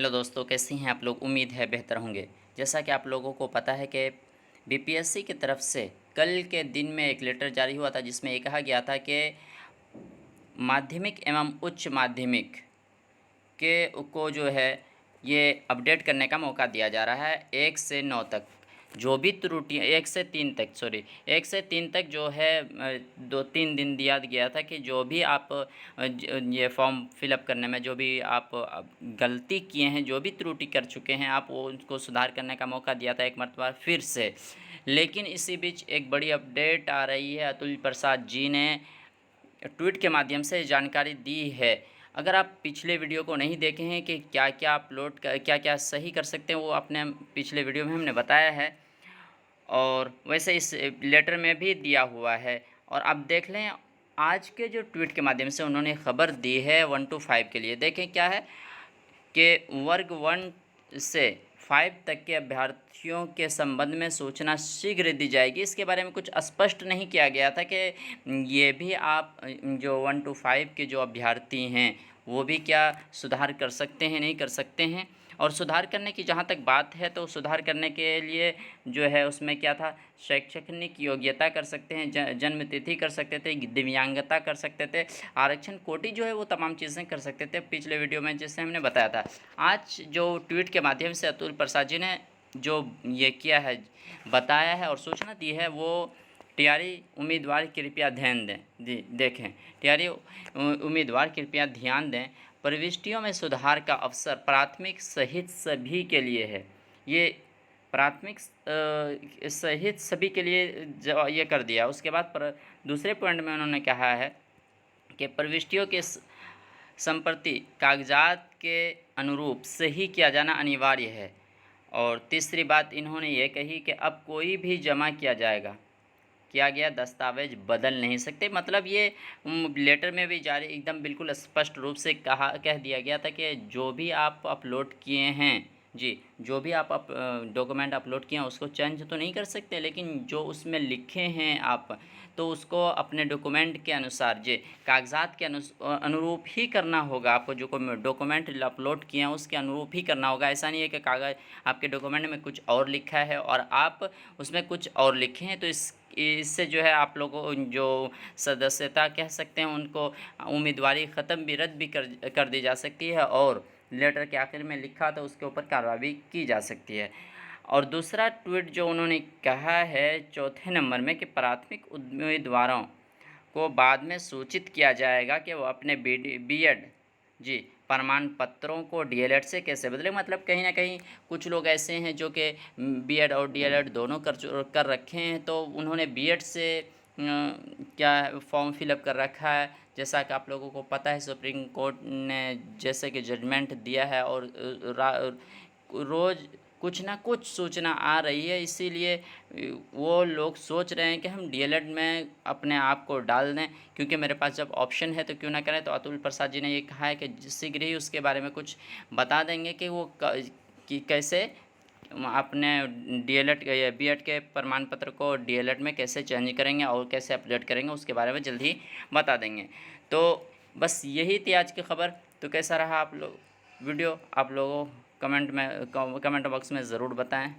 Hello दोस्तों, कैसी हैं आप लोग। उम्मीद है बेहतर होंगे। जैसा कि आप लोगों को पता है कि बीपीएससी की तरफ से कल के दिन में एक लेटर जारी हुआ था जिसमें ये कहा गया था कि माध्यमिक एवं उच्च माध्यमिक के को जो है ये अपडेट करने का मौका दिया जा रहा है 1 से 9 तक। जो भी त्रुटियाँ 1 से 3 तक, सॉरी 1 से 3 तक जो है 2-3 दिन दिया गया था कि जो भी आप ये फॉर्म फिलअप करने में जो भी आप गलती किए हैं, जो भी त्रुटि कर चुके हैं, आप वो उनको सुधार करने का मौका दिया था एक मरतबा फिर से। लेकिन इसी बीच एक बड़ी अपडेट आ रही है। अतुल प्रसाद जी ने ट्वीट के माध्यम से जानकारी दी है। अगर आप पिछले वीडियो को नहीं देखे हैं कि क्या क्या अपलोड क्या क्या सही कर सकते हैं, वो अपने पिछले वीडियो में हमने बताया है और वैसे इस लेटर में भी दिया हुआ है। और आप देख लें, आज के जो ट्वीट के माध्यम से उन्होंने खबर दी है 1 to 5 के लिए। देखें क्या है कि वर्ग 1 से 5 तक के अभ्यर्थियों के संबंध में सूचना शीघ्र दी जाएगी। इसके बारे में कुछ स्पष्ट नहीं किया गया था कि ये भी आप जो 1 to 5 के जो अभ्यर्थी हैं वो भी क्या सुधार कर सकते हैं, नहीं कर सकते हैं। और सुधार करने की जहाँ तक बात है तो सुधार करने के लिए जो है उसमें क्या था, शैक्षणिक योग्यता कर सकते हैं, जन्म तिथि कर सकते थे, दिव्यांगता कर सकते थे, आरक्षण कोटि जो है वो तमाम चीज़ें कर सकते थे पिछले वीडियो में जैसे हमने बताया था। आज जो ट्वीट के माध्यम से अतुल प्रसाद जी ने जो ये किया है, बताया है और सूचना दी है, वो टीआरई उम्मीदवार कृपया ध्यान दें। जी देखें, टीआरई उम्मीदवार कृपया ध्यान दें, प्रविष्टियों में सुधार का अवसर प्राथमिक सहित सभी के लिए है। ये प्राथमिक सहित सभी के लिए ये कर दिया। उसके बाद दूसरे पॉइंट में उन्होंने कहा है कि प्रविष्टियों के संप्रति कागजात के अनुरूप सही किया जाना अनिवार्य है। और तीसरी बात इन्होंने ये कही कि अब कोई भी जमा किया गया दस्तावेज बदल नहीं सकते। मतलब ये लेटर में भी जारी एकदम बिल्कुल स्पष्ट रूप से कह दिया गया था कि जो भी आप अपलोड किए हैं, जी जो भी आप डॉक्यूमेंट अपलोड किए हैं उसको चेंज तो नहीं कर सकते, लेकिन जो उसमें लिखे हैं आप तो उसको अपने डॉक्यूमेंट के अनुसार, जी कागजात के अनुरूप ही करना होगा। आपको जो डॉक्यूमेंट अपलोड किए हैं उसके अनुरूप ही करना होगा। ऐसा नहीं है कि कागज़ आपके डॉक्यूमेंट में कुछ और लिखा है और आप उसमें कुछ और लिखे हैं तो इससे जो है आप लोगों जो सदस्यता कह सकते हैं उनको उम्मीदवारी ख़त्म भी रद्द भी कर दी जा सकती है और लेटर के आखिर में लिखा तो उसके ऊपर कार्रवाई की जा सकती है। और दूसरा ट्वीट जो उन्होंने कहा है चौथे नंबर में कि प्राथमिक उम्मीदवारों को बाद में सूचित किया जाएगा कि वो अपने बीएड जी प्रमाण पत्रों को डीएलएड से कैसे बदलें। मतलब कहीं ना कहीं कुछ लोग ऐसे हैं जो कि बीएड और डीएलएड दोनों कर रखे हैं, तो उन्होंने बीएड से क्या फॉर्म फिलअप कर रखा है। जैसा कि आप लोगों को पता है सुप्रीम कोर्ट ने जैसे कि जजमेंट दिया है और रोज़ कुछ ना कुछ सूचना आ रही है, इसीलिए वो लोग सोच रहे हैं कि हम डीएलएड में अपने आप को डाल दें, क्योंकि मेरे पास जब ऑप्शन है तो क्यों ना करें। तो अतुल प्रसाद जी ने ये कहा है कि शीघ्र ही उसके बारे में कुछ बता देंगे कि वो कि कैसे अपने डीएलएड या बीएड के प्रमाण पत्र को डीएलएड में कैसे चेंज करेंगे और कैसे अपडेट करेंगे, उसके बारे में जल्द ही बता देंगे। तो बस यही थी आज की खबर। तो कैसा रहा आप लोग वीडियो, आप लोगों कमेंट बॉक्स में ज़रूर बताएं।